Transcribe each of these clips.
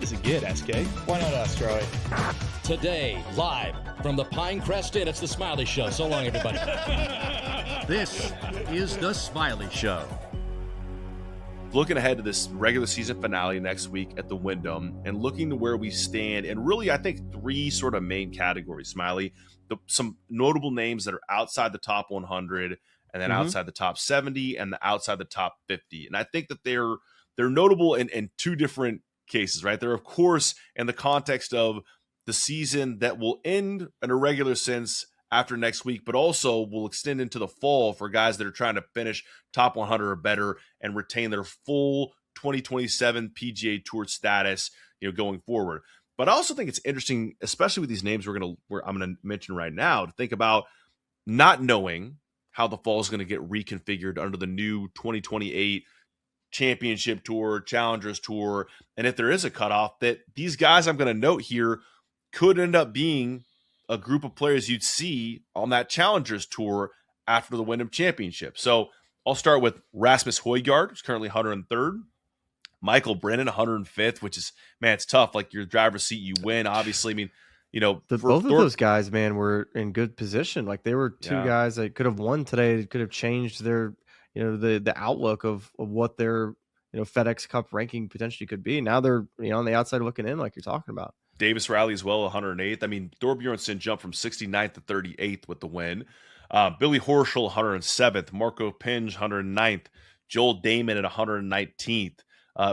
does it get, SK? Why not us, Charlie? Today, live from the Pinecrest Inn, it's the Smylie Show. So long, everybody. This is the Smylie Show. Looking ahead to this regular season finale next week at the Wyndham and looking to where we stand, and really, I think three sort of main categories, Smylie. Some notable names that are outside the top 100, and then outside the top 70, and outside the top 50. And I think that they're notable in two different cases, right? They're, of course, in the context of the season that will end in a regular sense after next week, but also will extend into the fall for guys that are trying to finish top 100 or better and retain their full 2027 PGA Tour status, going forward. But I also think it's interesting, especially with these names I'm going to mention right now, to think about not knowing how the fall is going to get reconfigured under the new 2028 Championship Tour, Challengers Tour, and if there is a cutoff, that these guys I'm going to note here could end up being a group of players you'd see on that Challengers Tour after the Wyndham Championship. So I'll start with Rasmus Højgaard, who's currently 103rd. Michael Brennan, 105th, which is, man, it's tough. Like, your driver's seat, you win. Obviously, I mean, both of those guys, man, were in good position. Like, they were two guys that could have won today. Could have changed their, the outlook of what their, FedEx Cup ranking potentially could be. Now they're, on the outside looking in, like you're talking about. Davis Riley as well, 108th. I mean, Thorbjornsen jumped from 69th to 38th with the win. Billy Horschel, 107th. Marco Pinge, 109th. Joel Damon at 119th.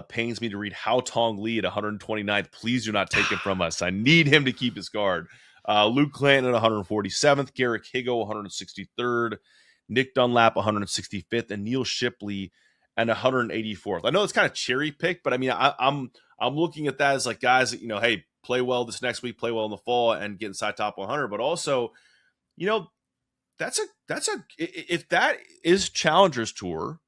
Pains me to read Hao Tong Lee at 129th. Please do not take him from us. I need him to keep his guard. Luke Clanton at 147th. Garrick Higo, 163rd. Nick Dunlap, 165th. And Neil Shipley and 184th. I know it's kind of cherry picked, but I mean, I'm looking at that as like guys that, hey, play well this next week, play well in the fall, and get inside top 100. But also, that's if that is Challengers Tour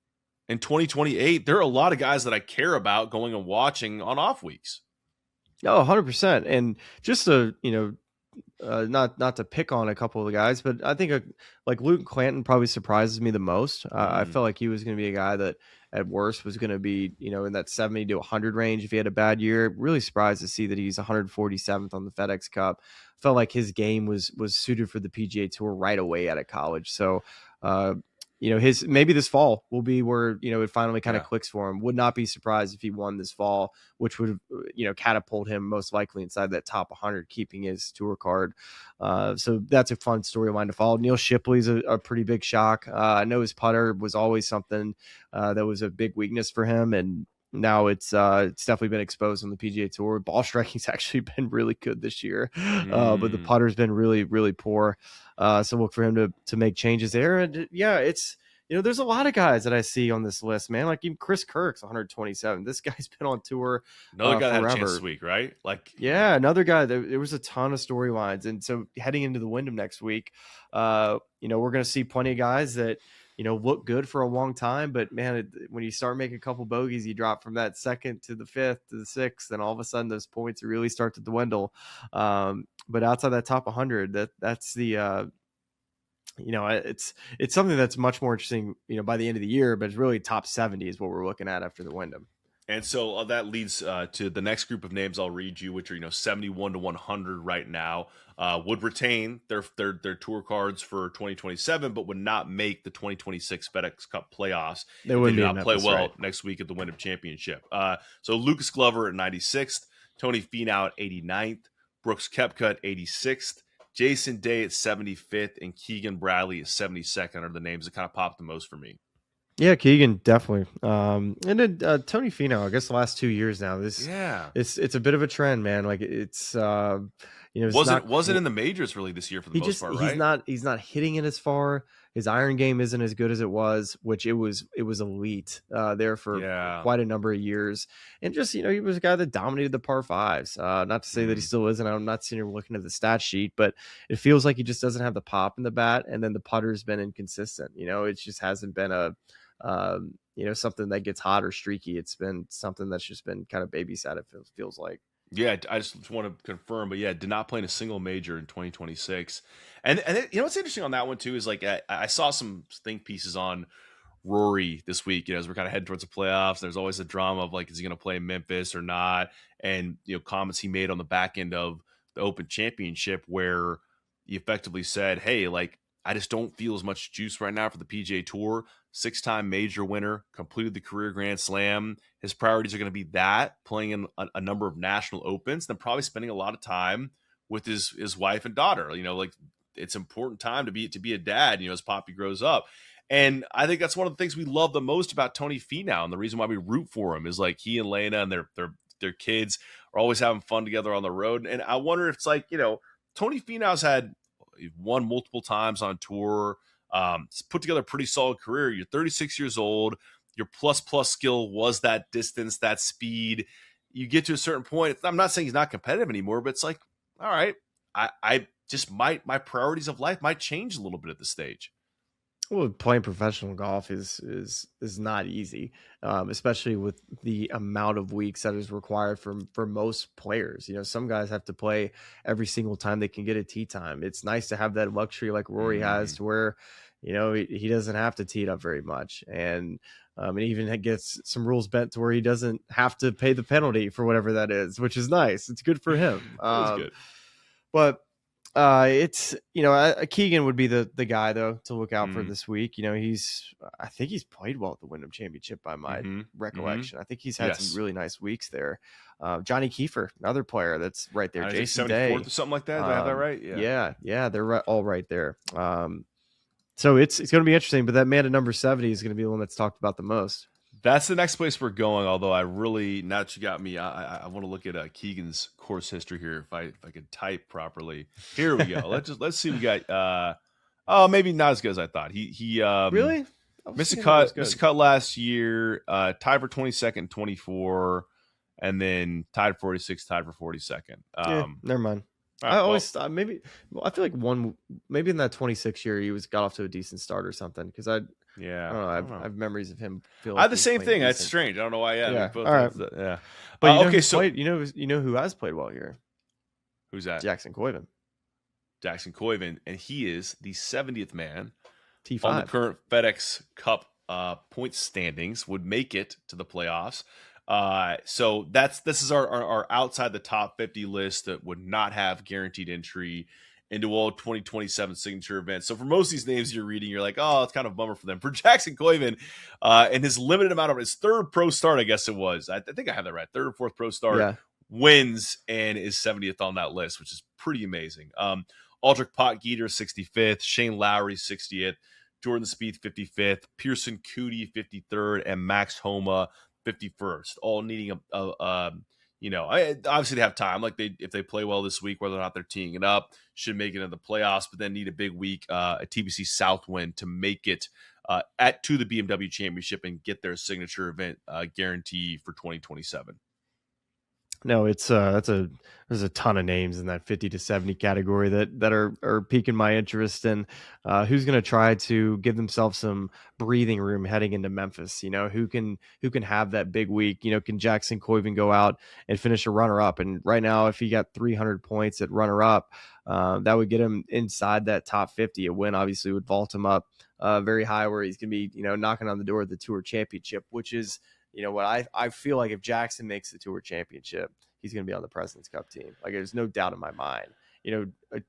in 2028, there are a lot of guys that I care about going and watching on off weeks. Oh, 100%. And just to, not to pick on a couple of the guys, but I think like Luke Clanton probably surprises me the most. I felt like he was going to be a guy that at worst was going to be, in that 70 to 100 range if he had a bad year. Really surprised to see that he's 147th on the FedEx Cup. Felt like his game was suited for the PGA Tour right away out of college. So, maybe this fall will be where, it finally kind of clicks for him. Would not be surprised if he won this fall, which would, catapult him most likely inside that top 100, keeping his tour card. So that's a fun storyline to follow. Neil Shipley's a pretty big shock. I know his putter was always something that was a big weakness for him. And now it's definitely been exposed on the PGA Tour. Ball striking's actually been really good this year, but the putter's been really, really poor. So look for him to make changes there. And it's, there's a lot of guys that I see on this list, man. Like even Chris Kirk's 127. This guy's been on tour. Another guy that forever. had a chance this week, right? Another guy. There was a ton of storylines. And so heading into the Wyndham next week, we're going to see plenty of guys that, look good for a long time, but man, when you start making a couple bogeys, you drop from that second to the fifth to the sixth, and all of a sudden those points really start to dwindle. But outside that top 100, that's the, it's something that's much more interesting, by the end of the year, but it's really top 70 is what we're looking at after the Wyndham. And so that leads to the next group of names I'll read you, which are 71 to 100 right now. Would retain their tour cards for 2027, but would not make the 2026 FedEx Cup playoffs. They would not play well next week at the Wyndham Championship. So Lucas Glover at 96th, Tony Finau at 89th, Brooks Koepka at 86th, Jason Day at 75th, and Keegan Bradley at 72nd are the names that kind of popped the most for me. Yeah, Keegan, definitely. And then Tony Finau, I guess the last 2 years now, it's a bit of a trend, man. Like it's, wasn't in the majors really this year for the most part, right? He's not hitting it as far. His iron game isn't as good as it was, which it was elite there for quite a number of years. And just, he was a guy that dominated the par fives. Not to say that he still isn't. I'm not sitting here looking at the stat sheet, but it feels like he just doesn't have the pop in the bat. And then the putter's been inconsistent. It just hasn't been something that gets hot or streaky. It's been something that's just been kind of babysat, it feels like. Yeah, I just want to confirm, but did not play in a single major in 2026. And what's interesting on that one too is like I saw some think pieces on Rory this week, as we're kind of heading towards the playoffs. There's always a drama of like, is he going to play in Memphis or not? And, comments he made on the back end of the Open Championship where he effectively said, hey, like, I just don't feel as much juice right now for the PGA Tour. 6-time major winner, completed the career Grand Slam. His priorities are going to be that, playing in a number of national opens, and then probably spending a lot of time with his wife and daughter. Like, it's important time to be a dad, as Poppy grows up. And I think that's one of the things we love the most about Tony Finau, and the reason why we root for him is like he and Lena and their kids are always having fun together on the road. And I wonder if it's like, Tony Finau's won multiple times on tour, put together a pretty solid career. You're 36 years old. Your plus skill was that distance, that speed. You get to a certain point. I'm not saying he's not competitive anymore, but it's like, all right, I just my priorities of life might change a little bit at this stage. Well, playing professional golf is not easy, especially with the amount of weeks that is required for most players. Some guys have to play every single time they can get a tee time. It's nice to have that luxury like Rory has, to where he doesn't have to tee it up very much, and it even gets some rules bent to where he doesn't have to pay the penalty for whatever that is, which is nice. It's good for him. That's good. But it's Keegan would be the guy though to look out for this week. I think he's played well at the Wyndham Championship by my recollection. I think he's had some really nice weeks there. Johnny Kiefer, another player that's right there. Jason Day, or something like that. Did I have that right? Yeah, they're all right there. So it's going to be interesting. But that man at number 70 is going to be the one that's talked about the most. That's the next place we're going. Although I really, now that you got me, I want to look at Keegan's course history here. If I could type properly. Here we go. let's see. We got maybe not as good as I thought. He really missed a cut last year. Tied for 22nd, 24, and then tied 46, tied for 42nd. Never mind. Right, I always thought I feel like maybe in that 26 year he got off to a decent start or something, because I don't know. I have memories of him. I have the same thing. That's strange. I don't know why. Yeah. Both all right. Yeah. But you know who has played well here? Who's that? Jackson Koiven, and he is the 70th man T5 on the current FedEx Cup point standings. Would make it to the playoffs. So this is our outside the top 50 list that would not have guaranteed entry into all 2027 signature events. So for most of these names you're reading, you're like, oh, it's kind of a bummer for them. For Jackson Koiven, in his limited amount of his third pro start, I guess it was, I think I have that right, third or fourth pro start, wins and is 70th on that list, which is pretty amazing. Aldrich Potgieter 65th, Shane Lowry 60th, Jordan Spieth 55th, Pearson Coody 53rd, and Max Homa 51st, all needing obviously they have time. Like if they play well this week, whether or not they're teeing it up, should make it into the playoffs, but then need a big week, a TPC South win to make it to the BMW Championship and get their signature event guarantee for 2027. No, it's there's a ton of names in that 50 to 70 category that are piquing my interest, and who's going to try to give themselves some breathing room heading into Memphis. Who can have that big week. Can Jackson Koiven go out and finish a runner up? And right now, if he got 300 points at runner up, that would get him inside that top 50. A win obviously would vault him up very high, where he's going to be knocking on the door of the Tour Championship, which is what I feel like if Jackson makes the Tour Championship, he's going to be on the President's Cup team. Like, there's no doubt in my mind.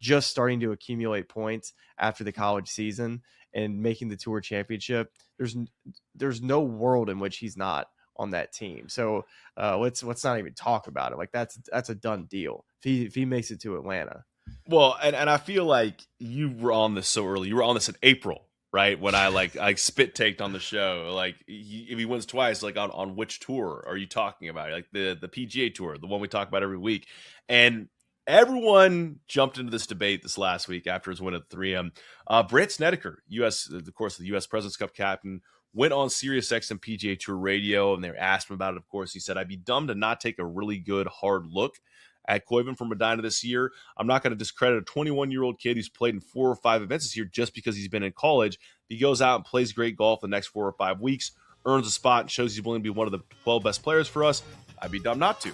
Just starting to accumulate points after the college season and making the Tour Championship, there's no world in which he's not on that team. So let's not even talk about it. Like, that's a done deal if he makes it to Atlanta. Well, and I feel like you were on this so early. You were on this in April. Right, when I spit taked on the show, like if he wins twice, like on which tour are you talking about? Like the PGA Tour, the one we talk about every week. And everyone jumped into this debate this last week after his win at 3M. Brandt Snedeker, the U.S. President's Cup captain, went on SiriusXM PGA Tour radio, and they were asked him about it. Of course, he said, "I'd be dumb to not take a really good hard look at Koiven from Medina this year. I'm not going to discredit a 21-year-old kid who's played in 4 or 5 events this year just because he's been in college. If he goes out and plays great golf the next 4 or 5 weeks, earns a spot, and shows he's willing to be one of the 12 best players for us, I'd be dumb not to."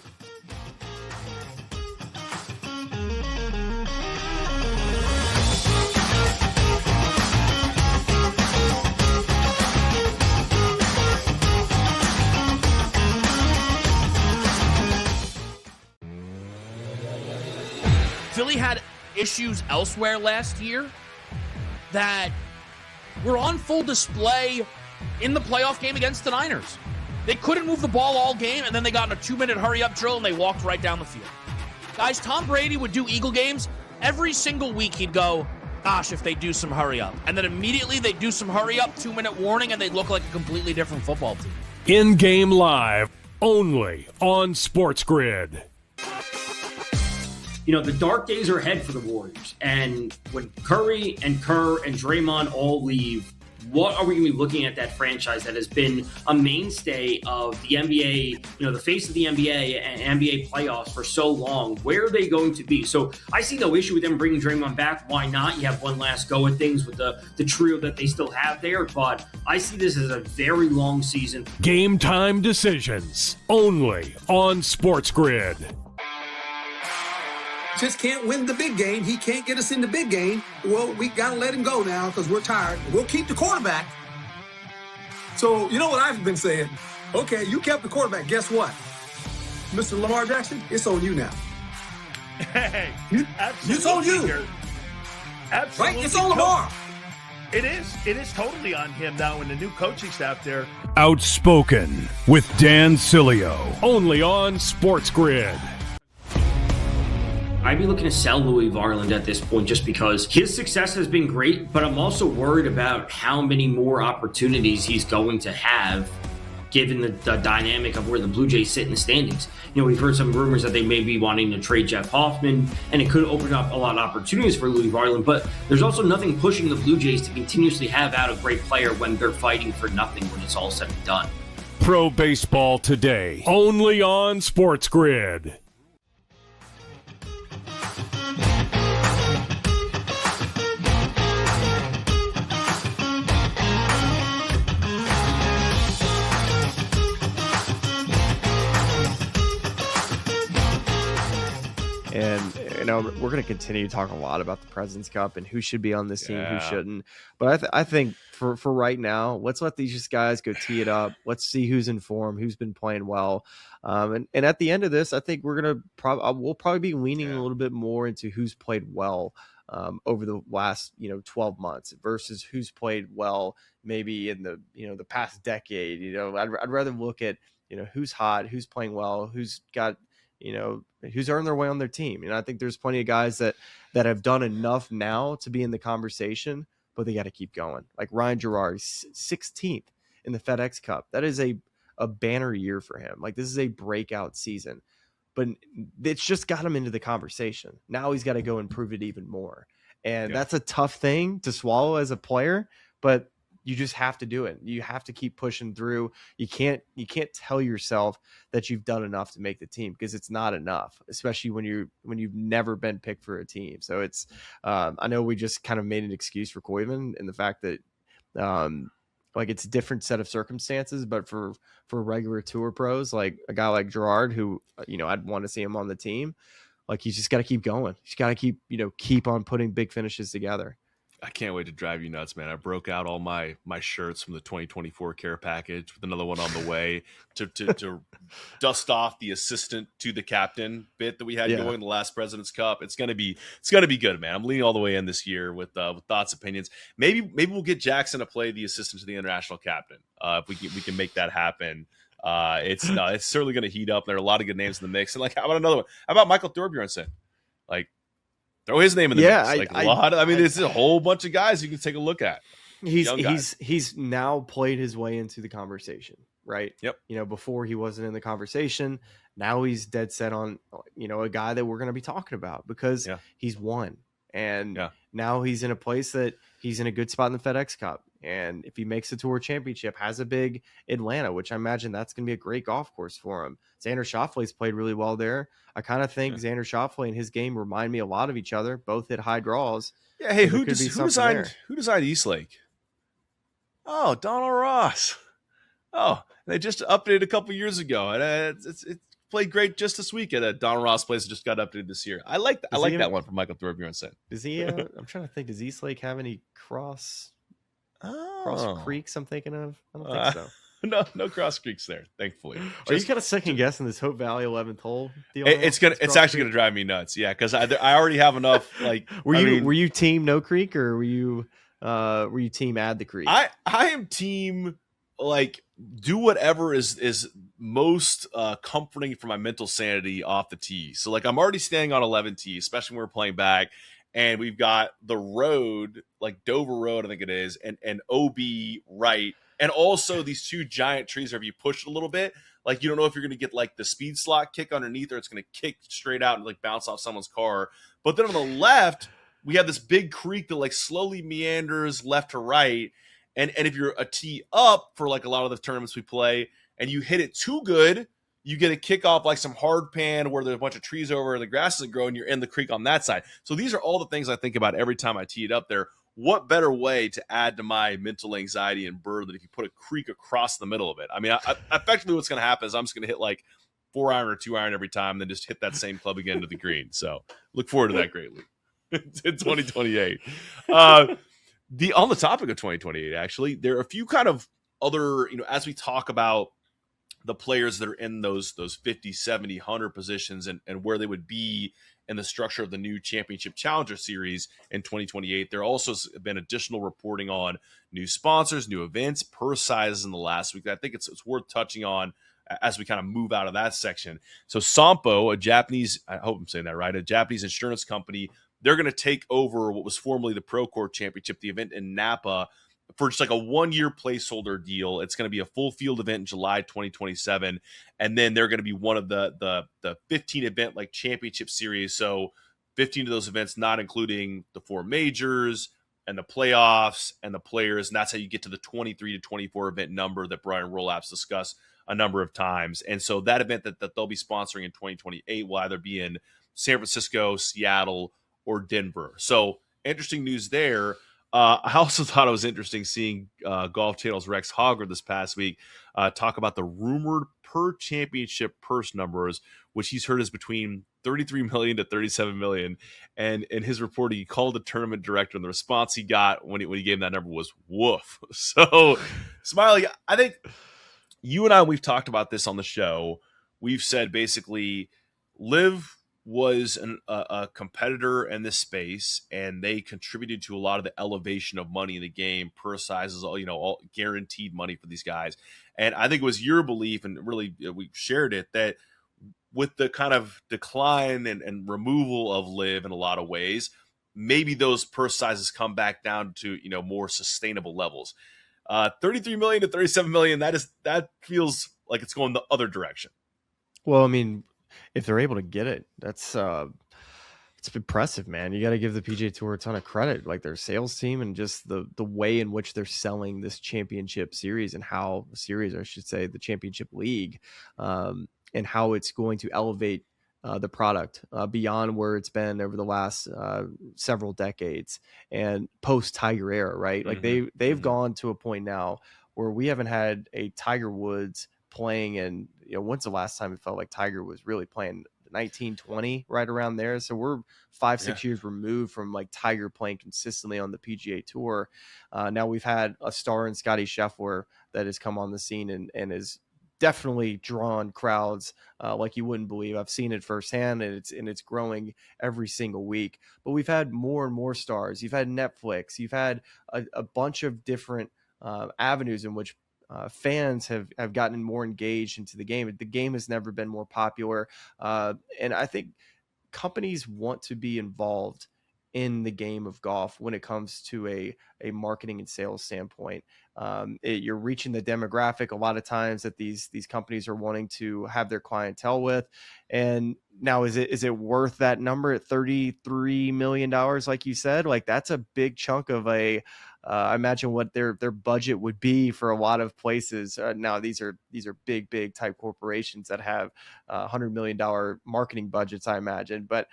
Philly had issues elsewhere last year that were on full display in the playoff game against the Niners. They couldn't move the ball all game, and then they got in a 2-minute hurry-up drill, and they walked right down the field. Guys, Tom Brady would do Eagle games. Every single week he'd go, gosh, if they do some hurry-up. And then immediately they'd do some hurry-up, 2-minute warning, and they'd look like a completely different football team. In-game live, only on SportsGrid. You know, the dark days are ahead for the Warriors. And when Curry and Kerr and Draymond all leave, what are we going to be looking at that franchise that has been a mainstay of the NBA, you know, the face of the NBA and NBA playoffs for so long? Where are they going to be? So I see no issue with them bringing Draymond back. Why not? You have one last go at things with the trio that they still have there. But I see this as a very long season. Game time decisions, only on SportsGrid. Just can't win the big game. He can't get us in the big game. Well, we got to let him go now because we're tired. We'll keep the quarterback. So, you know what I've been saying? Okay, you kept the quarterback. Guess what? Mr. Lamar Jackson, it's on you now. Hey, It's on you. Absolutely. Right? It's on Lamar. It is. It is totally on him now and the new coaching staff there. Outspoken with Dan Cilio, only on SportsGrid. I'd be looking to sell Louis Varland at this point just because his success has been great, but I'm also worried about how many more opportunities he's going to have given the dynamic of where the Blue Jays sit in the standings. You know, we've heard some rumors that they may be wanting to trade Jeff Hoffman, and it could open up a lot of opportunities for Louis Varland, but there's also nothing pushing the Blue Jays to continuously have out a great player when they're fighting for nothing when it's all said and done. Pro Baseball Today, only on SportsGrid. And, you know, we're going to continue to talk a lot about the President's Cup and who should be on this team, who shouldn't. But I think for right now, let's let these guys go tee it up. Let's see who's in form, who's been playing well. And at the end of this, I think we're going to we'll probably be leaning a little bit more into who's played well over the last, 12 months versus who's played well maybe in the past decade. I'd rather look at, who's hot, who's playing well, who's got, who's earned their way on their team. I think there's plenty of guys that have done enough now to be in the conversation, but they got to keep going. Like Ryan Gerard, 16th in the FedEx Cup. That is a banner year for him. Like, this is a breakout season, but it's just got him into the conversation. Now he's got to go and prove it even more. And that's a tough thing to swallow as a player, but you just have to do it. You have to keep pushing through. You can't tell yourself that you've done enough to make the team, because it's not enough, especially when you've never been picked for a team. So it's I know we just kind of made an excuse for Koivu and the fact that like it's a different set of circumstances, but for regular tour pros, like a guy like Gerard, who I'd want to see him on the team, like he's just got to keep going. He's got to keep on putting big finishes together. I can't wait to drive you nuts, man. I broke out all my shirts from the 2024 care package with another one on the way to dust off the assistant to the captain bit that we had going in the last President's Cup. It's gonna be good, man. I'm leaning all the way in this year with thoughts, opinions. Maybe we'll get Jackson to play the assistant to the international captain if we can make that happen. It's certainly going to heat up. There are a lot of good names in the mix. And like, how about another one? How about Michael Thorbjornsen? Like, throw his name in the mix. There's a whole bunch of guys you can take a look at. He's now played his way into the conversation, right? Yep. Before he wasn't in the conversation. Now he's dead set on, a guy that we're going to be talking about because he's won. And now he's in a place that he's in a good spot in the FedEx Cup. And if he makes the Tour Championship, has a big Atlanta, which I imagine that's going to be a great golf course for him. Xander Schauffele's played really well there. I kind of think Xander Schauffele and his game remind me a lot of each other. Both hit high draws. Yeah. Hey, who designed Eastlake? Oh, Donald Ross. Oh, they just updated a couple years ago, and it's played great just this week at a Donald Ross place that just got updated this year. I like that. That one from Michael Thorbjornsen. Does he? I'm trying to think. Does Eastlake have any cross creeks I'm thinking of? I don't think so. no cross creeks there, thankfully. Are you kind of second guessing this Hope Valley 11th hole deal? It's actually gonna drive me nuts. Yeah, because I already have enough. Like, were you team no creek, or were you team add the creek? I am team, like, do whatever is most comforting for my mental sanity off the tee. So, like, I'm already standing on 11 tee, especially when we're playing back, and we've got the road, like Dover Road, I think it is, and OB right, and also these two giant trees where if you push it a little bit, like, you don't know if you're going to get, like, the speed slot kick underneath, or it's going to kick straight out and, like, bounce off someone's car. But then on the left, we have this big creek that, like, slowly meanders left to right. And if you're a tee up for, like, a lot of the tournaments we play, and you hit it too good, you get a kick off, like, some hard pan where there's a bunch of trees over and the grass isn't growing, you're in the creek on that side. So these are all the things I think about every time I tee it up there. What better way to add to my mental anxiety and burden than if you put a creek across the middle of it? I mean, I effectively what's going to happen is I'm just going to hit, like, 4-iron or 2-iron every time, then just hit that same club again to the green. So look forward to that greatly in 2028. On the topic of 2028, actually, there are a few kind of other, as we talk about the players that are in those 50, 70, 100 positions and where they would be in the structure of the new Championship Challenger Series in 2028. There also has been additional reporting on new sponsors, new events, purse sizes in the last week. I think it's worth touching on as we kind of move out of that section. So Sompo, a Japanese, I hope I'm saying that right, a Japanese insurance company, they're going to take over what was formerly the Procore Championship, the event in Napa, for just like a 1-year placeholder deal. It's going to be a full field event in July 2027. And then they're going to be one of the 15 event like championship series. So 15 of those events, not including the 4 majors and the playoffs and the players. And that's how you get to the 23 to 24 event number that Brian Rollap's discussed a number of times. And so that event that they'll be sponsoring in 2028 will either be in San Francisco, Seattle, or Denver. So interesting news there. I also thought it was interesting seeing Golf Channel's Rex Hogger this past week talk about the rumored per championship purse numbers, which he's heard is between $33 million to $37 million. And in his report, he called the tournament director, and the response he got when he gave him that number was woof. So, Smylie, I think you and I, we've talked about this on the show. We've said basically Liv was a competitor in this space, and they contributed to a lot of the elevation of money in the game, purse sizes, all guaranteed money for these guys. And I think it was your belief, and really we shared it, that with the kind of decline and removal of Liv in a lot of ways, maybe those purse sizes come back down to, more sustainable levels. 33 million to 37 million, that feels like it's going the other direction. Well, I mean, if they're able to get it, that's it's impressive, man. You got to give the PGA Tour a ton of credit, like their sales team and just the way in which they're selling this championship series and how the championship league, and how it's going to elevate the product beyond where it's been over the last several decades and post Tiger era, right? Like they've gone to a point now where we haven't had a Tiger Woods playing, and when's the last time it felt like Tiger was really playing? 1920, right around there. So we're 5-6 years removed from like Tiger playing consistently on the PGA Tour. Now we've had a star in Scottie Scheffler that has come on the scene and is definitely drawn crowds like you wouldn't believe. I've seen it firsthand, and it's growing every single week. But we've had more and more stars. You've had Netflix. You've had a bunch of different avenues in which fans have gotten more engaged into the game. The game has never been more popular. And I think companies want to be involved in the game of golf when it comes to a marketing and sales standpoint. You're reaching the demographic a lot of times that these companies are wanting to have their clientele with. And now is it worth that number at $33 million? Like you said, like that's a big chunk of I imagine what their budget would be for a lot of places. Now these are big type corporations that have $100 million marketing budgets, I imagine, but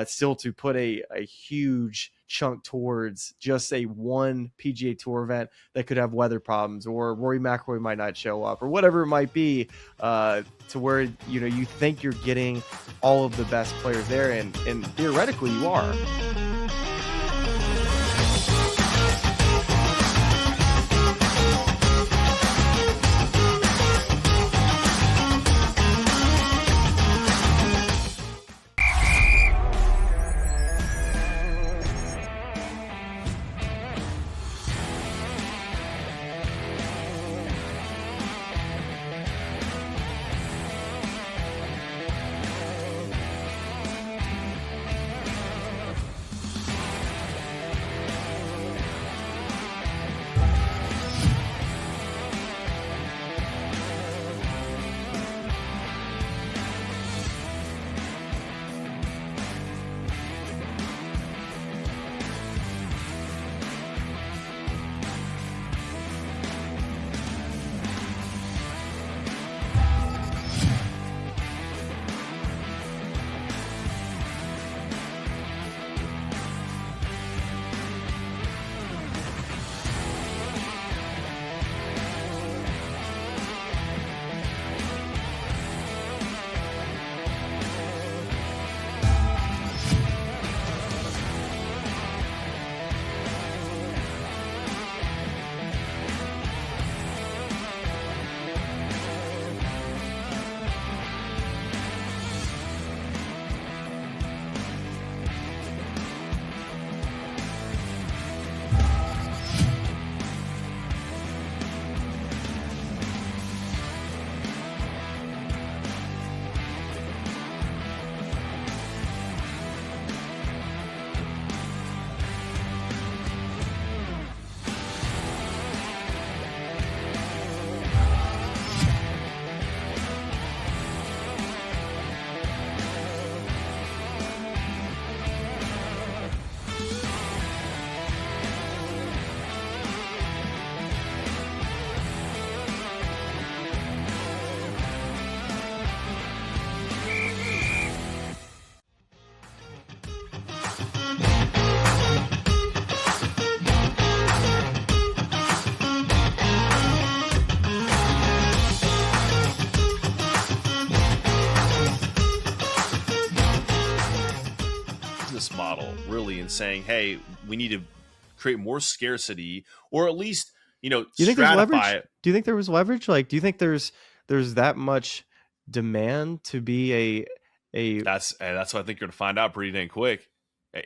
still to put a huge chunk towards just one PGA Tour event that could have weather problems, or Rory McIlroy might not show up, or whatever it might be, to where you think you're getting all of the best players there, and theoretically you are. business model, really, and saying, hey, we need to create more scarcity, or at least, Do you think there's stratify leverage? it. Do you think there was leverage? Like, do you think there's that much demand to be a That's what I think you're going to find out pretty dang quick.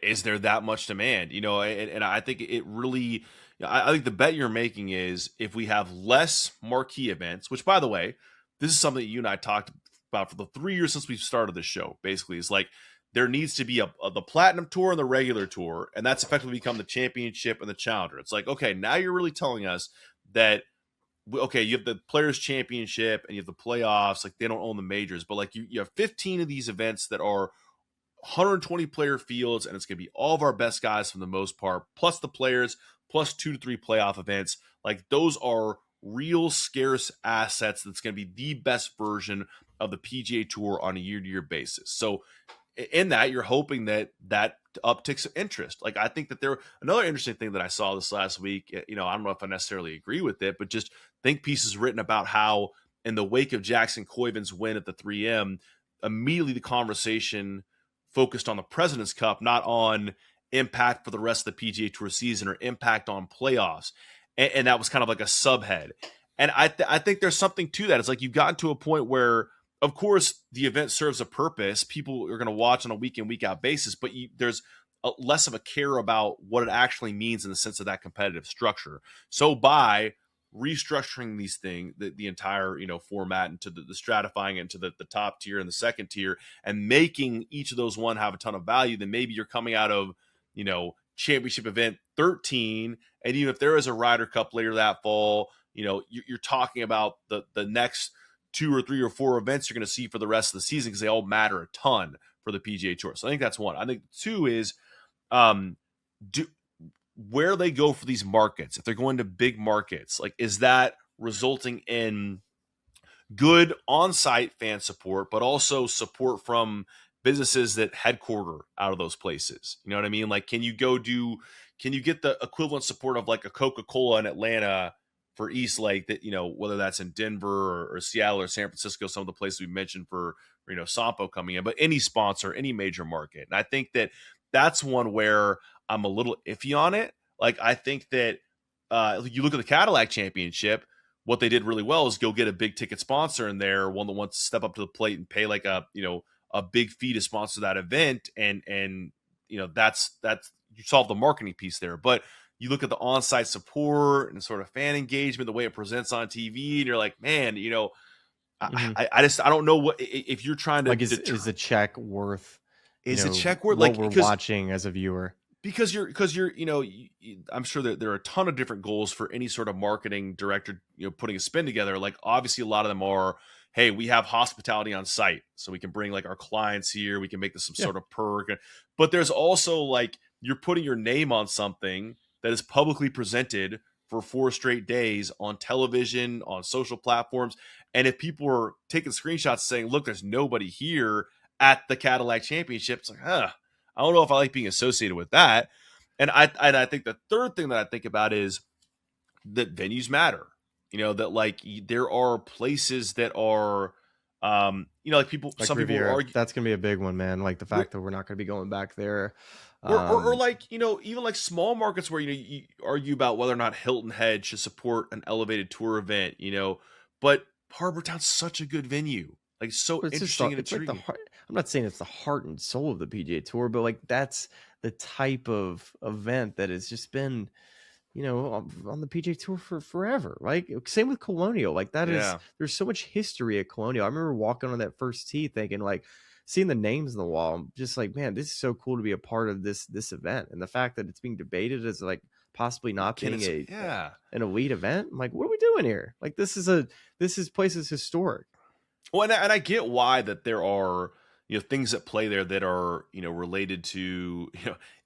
Is there that much demand? And I think it really, I think the bet you're making is if we have less marquee events, which, by the way, this is something that you and I talked about for the 3 years since we've started this show, basically, is like there needs to be the Platinum Tour and the regular tour, and that's effectively become the championship and the challenger. It's like, okay, now you're really telling us that, okay, you have the Players Championship and you have the playoffs, like they don't own the majors, but like you have 15 of these events that are 120 player fields, and it's going to be all of our best guys for the most part, plus the players, plus 2 to 3 playoff events. Like those are real scarce assets that's going to be the best version of the PGA Tour on a year-to-year basis. So in that, you're hoping that upticks of interest. Like I think that another interesting thing that I saw this last week, I don't know if I necessarily agree with it, but just think pieces written about how in the wake of Jackson Coyvin's win at the 3M, immediately the conversation focused on the President's Cup, not on impact for the rest of the PGA Tour season or impact on playoffs. And that was kind of like a subhead. And I think there's something to that. It's like you've gotten to a point where, of course, the event serves a purpose. People are going to watch on a week in, week out basis, but there's less of a care about what it actually means in the sense of that competitive structure. So by restructuring these things, the entire format into the stratifying into the top tier and the second tier, and making each of those one have a ton of value, then maybe you're coming out of championship event 13, and even if there is a Ryder Cup later that fall, you're talking about the next 2 or 3 or 4 events you're going to see for the rest of the season because they all matter a ton for the PGA Tour. So I think that's one. I think 2 is where they go for these markets. If they're going to big markets, like is that resulting in good on-site fan support, but also support from businesses that headquarter out of those places? You know what I mean? Like, can you get the equivalent support of like a Coca-Cola in Atlanta for East Lake that, whether that's in Denver or Seattle or San Francisco, some of the places we mentioned for, Sampo coming in, but any sponsor, any major market. And I think that's one where I'm a little iffy on it. Like, I think that you look at the Cadillac Championship, what they did really well is go get a big ticket sponsor in there, one that wants to step up to the plate and pay like a big fee to sponsor that event. And that's you solve the marketing piece there. But you look at the on-site support and sort of fan engagement, the way it presents on TV, and you're like, man, I don't know what if you're trying to like is the check worth? Is the check worth what we're watching as a viewer? Because you're I'm sure that there are a ton of different goals for any sort of marketing director, putting a spin together. Like obviously a lot of them are, hey, we have hospitality on site, so we can bring like our clients here. We can make this some sort of perk. But there's also like you're putting your name on something that is publicly presented for 4 straight days on television, on social platforms. And if people are taking screenshots saying, look, there's nobody here at the Cadillac Championship, it's like, I don't know if I like being associated with that. And I think the third thing that I think about is that venues matter. That like there are places that are, like people, like some Riviera, people argue that's going to be a big one, man. Like the fact that we're not going to be going back there. Or like, even like small markets where, you argue about whether or not Hilton Head should support an elevated tour event, but Harbor Town's such a good venue. Like so interesting and intriguing. Like I'm not saying it's the heart and soul of the PGA Tour, but like that's the type of event that has just been, on the PGA Tour for forever. Like same with Colonial. Like that is, there's so much history at Colonial. I remember walking on that first tee thinking like, seeing the names on the wall, I'm just like, man, this is so cool to be a part of this event. And the fact that it's being debated as like possibly not being an elite event. I'm like, what are we doing here? Like this place is historic. Well, and I get why that there are, things at play there that are, related to,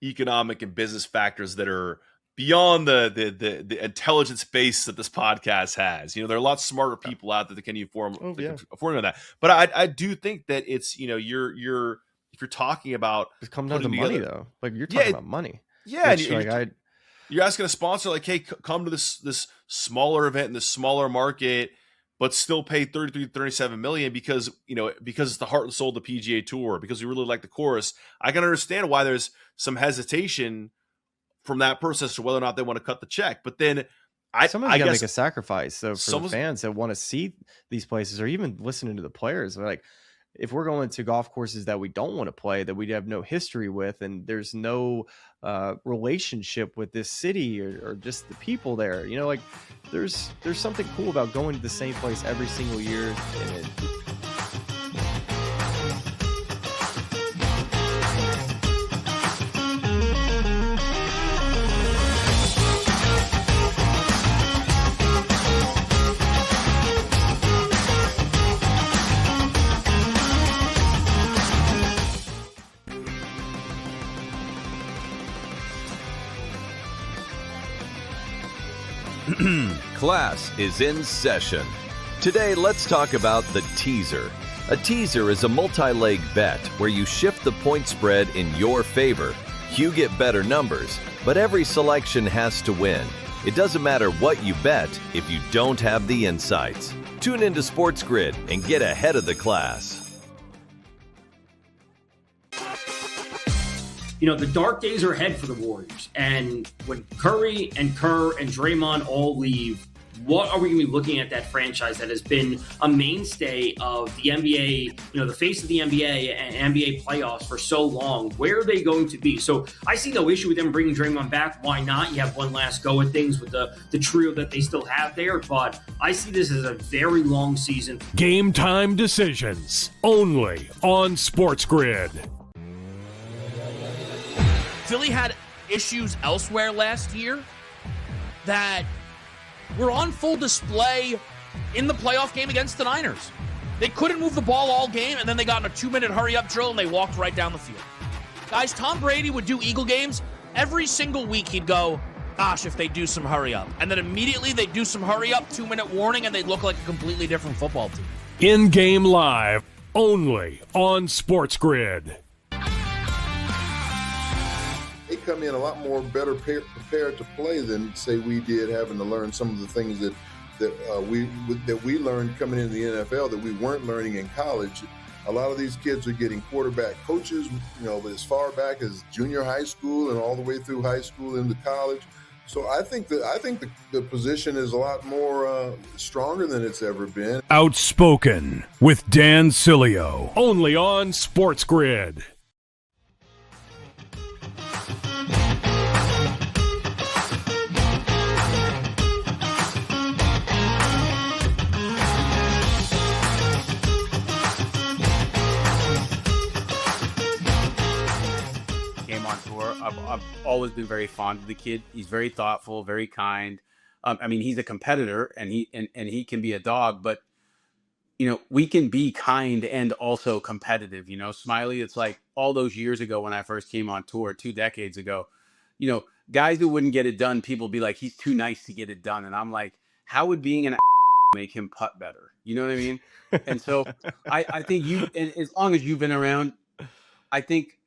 economic and business factors that are beyond the intelligence base that this podcast has. There are a lot smarter people out there that can inform on that. But I do think that it's, you're if you're talking about it's coming down to money though. Like you're talking about money. Yeah. Which, you're asking a sponsor like, hey, come to this smaller event in this smaller market. but still pay 33, 37 million because it's the heart and soul of the PGA Tour, because we really like the course. I can understand why there's some hesitation from that person as to whether or not they want to cut the check. But then someone's got to make a sacrifice. So for someone's the fans that want to see these places, or even listening to the players, they're like, if we're going to golf courses that we don't want to play, that we have no history with, and there's no relationship with this city or just the people there, like there's something cool about going to the same place every single year. And Class is in session. Today, let's talk about the teaser. A teaser is a multi-leg bet where you shift the point spread in your favor. You get better numbers, but every selection has to win. It doesn't matter what you bet if you don't have the insights. Tune into SportsGrid and get ahead of the class. The dark days are ahead for the Warriors. And when Curry and Kerr and Draymond all leave, what are we going to be looking at that franchise that has been a mainstay of the NBA, the face of the NBA and NBA playoffs for so long? Where are they going to be? So I see no issue with them bringing Draymond back. Why not? You have one last go at things with the trio that they still have there. But I see this as a very long season. Game time decisions only on SportsGrid. Philly had issues elsewhere last year that were on full display in the playoff game against the Niners. They couldn't move the ball all game, and then they got in a 2-minute hurry-up drill, and they walked right down the field. Guys, Tom Brady would do Eagle games. Every single week he'd go, gosh, if they do some hurry-up. And then immediately they'd do some hurry-up, 2-minute warning, and they'd look like a completely different football team. In-game live, only on SportsGrid. They come in a lot more better prepared to play than, say, we did, having to learn some of the things that we learned coming into the NFL that we weren't learning in college. A lot of these kids are getting quarterback coaches, as far back as junior high school and all the way through high school into college. So I think the position is a lot more stronger than it's ever been. Outspoken with Dan Cilio, only on SportsGrid. I've always been very fond of the kid. He's very thoughtful, very kind. He's a competitor, and he can be a dog, but we can be kind and also competitive. Smylie, it's like all those years ago when I first came on tour 2 decades ago, guys who wouldn't get it done, people be like, he's too nice to get it done. And I'm like, how would being an make him putt better? You know what I mean? And so I think and as long as you've been around, I think,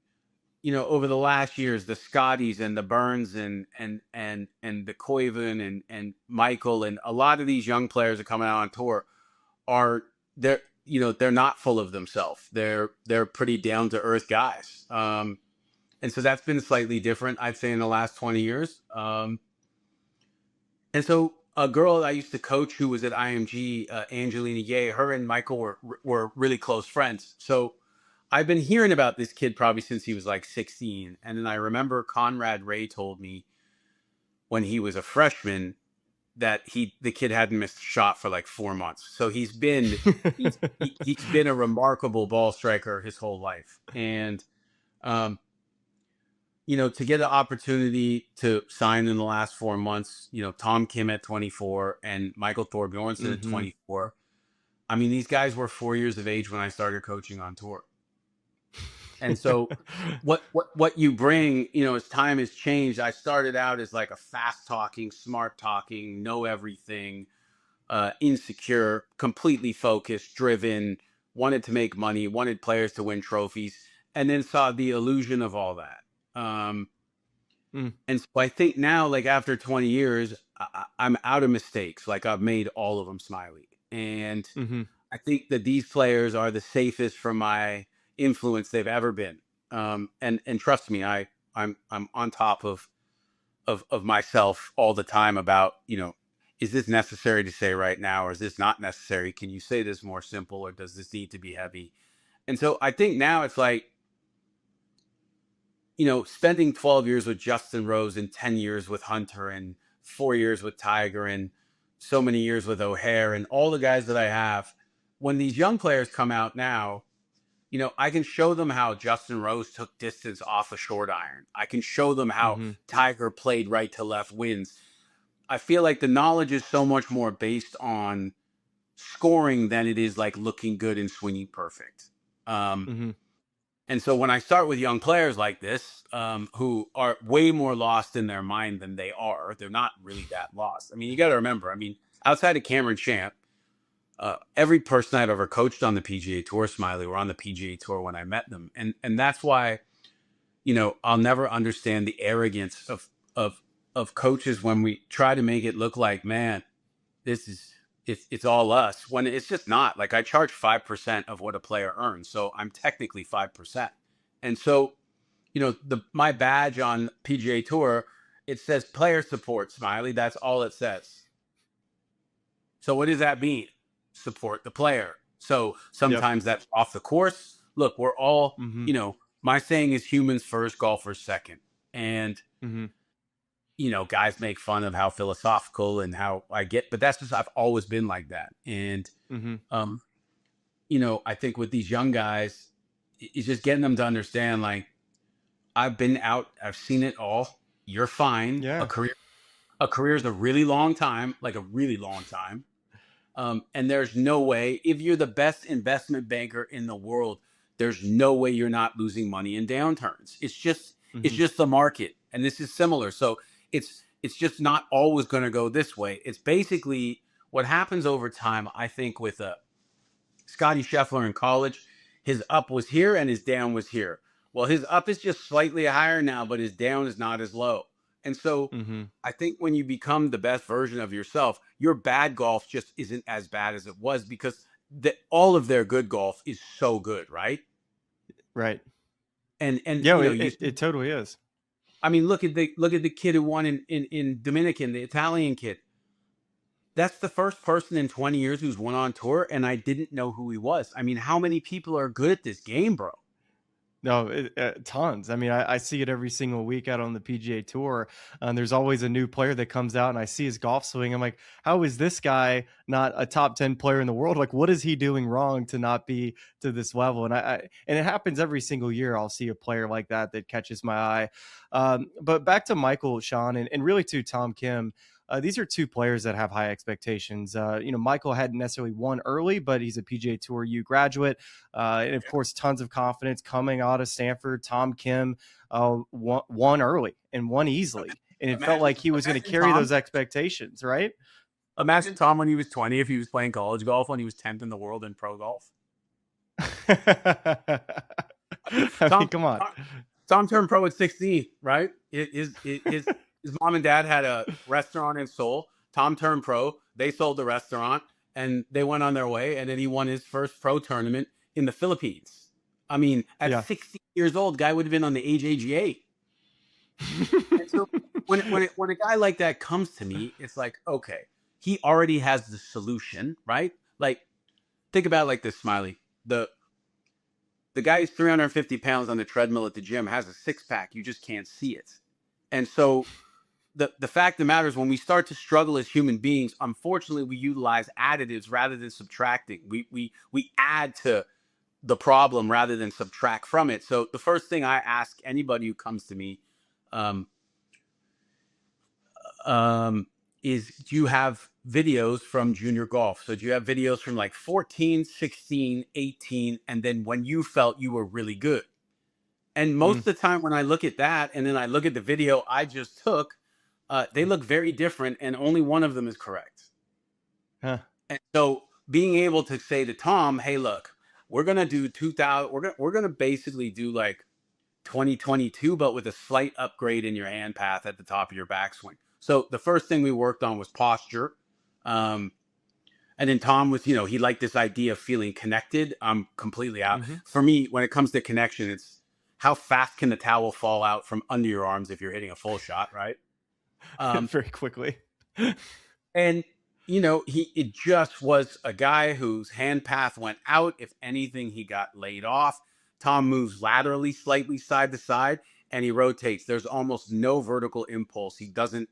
over the last years, the Scotties and the Burns and the Koivu and Michael and a lot of these young players that come out on tour they're not full of themselves. They're pretty down to earth guys. And so that's been slightly different, I'd say, in the last 20 years. And so a girl I used to coach who was at IMG, Angelina Ye, her and Michael were really close friends. So I've been hearing about this kid probably since he was like 16. And then I remember Conrad Ray told me when he was a freshman that the kid hadn't missed a shot for like 4 months. So he's been a remarkable ball striker his whole life. And, to get an opportunity to sign in the last 4 months, Tom Kim at 24 and Michael Thorbjornsen at 24. These guys were 4 years of age when I started coaching on tour. And so what you bring, as time has changed, I started out as like a fast talking, smart talking, know everything, insecure, completely focused, driven, wanted to make money, wanted players to win trophies, and then saw the illusion of all that. And so I think now, like after 20 years, I'm out of mistakes. Like I've made all of them, Smylie. And Mm-hmm. I think that these players are the safest from my influence they've ever been. And trust me, I'm on top of myself all the time about, is this necessary to say right now, or is this not necessary? Can you say this more simple, or does this need to be heavy? And so I think now it's like, spending 12 years with Justin Rose and 10 years with Hunter and 4 years with Tiger and so many years with O'Hare and all the guys that I have, when these young players come out now, I can show them how Justin Rose took distance off a short iron. I can show them how Tiger played right to left wins. I feel like the knowledge is so much more based on scoring than it is like looking good and swinging perfect. And so when I start with young players like this, who are way more lost in their mind than they are, they're not really that lost. I mean, you got to remember, outside of Cameron Champ, every person I'd ever coached on the PGA Tour, Smylie, were on the PGA Tour when I met them. And that's why, I'll never understand the arrogance of coaches when we try to make it look like, man, it's all us, when it's just not. Like, I charge 5% of what a player earns, so I'm technically 5%. And so, my badge on PGA Tour, it says player support, Smylie. That's all it says. So what does that mean? Support the player. So sometimes that's off the course. Look, we're all, my saying is humans first, golfers second. And guys make fun of how philosophical and how I get, but that's just, I've always been like that. And, I think with these young guys, it's just getting them to understand, like, I've been out, I've seen it all. You're fine. Yeah. A career is a really long time, like a really long time. And there's no way, if you're the best investment banker in the world, there's no way you're not losing money in downturns. It's just, it's just the market. And this is similar. So it's just not always going to go this way. It's basically what happens over time. I think with Scotty Scheffler in college, his up was here and his down was here. Well, his up is just slightly higher now, but his down is not as low. And so I think when you become the best version of yourself, your bad golf just isn't as bad as it was, because all of their good golf is so good, right? Right. And yeah, it totally is. I mean, look at the kid who won in Dominican, the Italian kid. That's the first person in 20 years who's won on tour, and I didn't know who he was. I mean, how many people are good at this game, bro? No, tons. I mean, I see it every single week out on the PGA Tour. There's always a new player that comes out, and I see his golf swing. I'm like, how is this guy not a top 10 player in the world? Like, what is he doing wrong to not be to this level? And and it happens every single year. I'll see a player like that catches my eye. But back to Michael, Sean, and really to Tom Kim. These are two players that have high expectations. Michael hadn't necessarily won early, but he's a PGA Tour U graduate. And of course, tons of confidence coming out of Stanford. Tom Kim won early and won easily. And it felt like he was going to carry those expectations, right? Imagine Tom when he was 20, if he was playing college golf when he was 10th in the world in pro golf. Come on. Tom turned pro at 16, right? His mom and dad had a restaurant in Seoul. Tom turned pro. They sold the restaurant, and they went on their way. And then he won his first pro tournament in the Philippines. I mean, at 16 years old, guy would have been on the age AGA. And so when a guy like that comes to me, it's like, okay, he already has the solution, right? Like, think about it like this, Smylie. The guy who's 350 pounds on the treadmill at the gym has a six-pack. You just can't see it. And so the fact of the matter is, when we start to struggle as human beings, unfortunately, we utilize additives rather than subtracting. We add to the problem rather than subtract from it. So the first thing I ask anybody who comes to me is, do you have videos from junior golf? So do you have videos from like 14, 16, 18, and then when you felt you were really good? And most of the time when I look at that and then I look at the video I just took, they look very different, and only one of them is correct. Huh. And so being able to say to Tom, hey, look, we're going to do 2000. We're going to basically do like 2022, but with a slight upgrade in your hand path at the top of your backswing. So the first thing we worked on was posture. And then Tom was, he liked this idea of feeling connected. I'm completely out. For me, when it comes to connection, it's how fast can the towel fall out from under your arms if you're hitting a full shot, right? Very quickly. And, it just was a guy whose hand path went out. If anything, he got laid off. Tom moves laterally, slightly side to side, and he rotates. There's almost no vertical impulse. He doesn't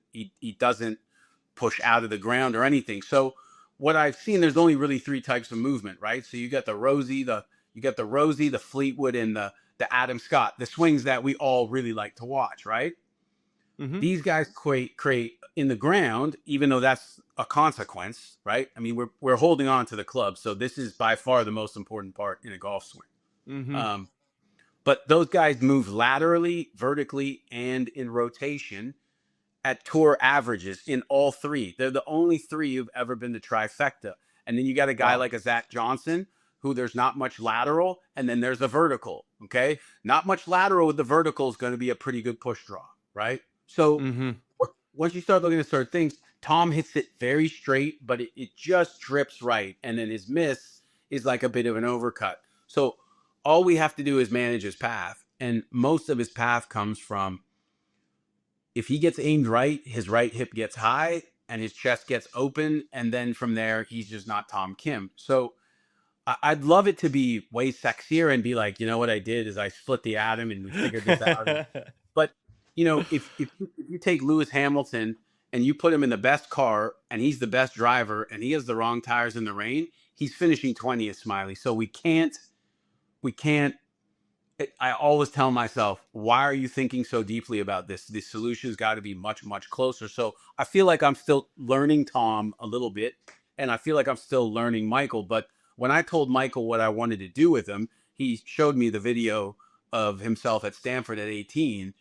push out of the ground or anything. So what I've seen, there's only really 3 types of movement, right? So you got the Rosie, the Fleetwood, and the Adam Scott, the swings that we all really like to watch, right? These guys create in the ground, even though that's a consequence, right? I mean, we're holding on to the club, so this is by far the most important part in a golf swing. But those guys move laterally, vertically, and in rotation at tour averages in all 3. They're the only 3 who've ever been the trifecta. And then you got a guy like a Zach Johnson, who there's not much lateral, and then there's a vertical, okay? Not much lateral with the vertical is going to be a pretty good push draw, right? So once you start looking at certain things, Tom hits it very straight, but it just drips right. And then his miss is like a bit of an overcut. So all we have to do is manage his path. And most of his path comes from, if he gets aimed right, his right hip gets high and his chest gets open. And then from there, he's just not Tom Kim. So I'd love it to be way sexier and be like, what I did is I split the atom and we figured this out. But, if you take Lewis Hamilton and you put him in the best car and he's the best driver and he has the wrong tires in the rain, he's finishing 20th, Smylie. So we can't, I always tell myself, why are you thinking so deeply about this? The solution's got to be much, much closer. So I feel like I'm still learning Tom a little bit, and I feel like I'm still learning Michael. But when I told Michael what I wanted to do with him, he showed me the video of himself at Stanford at 18.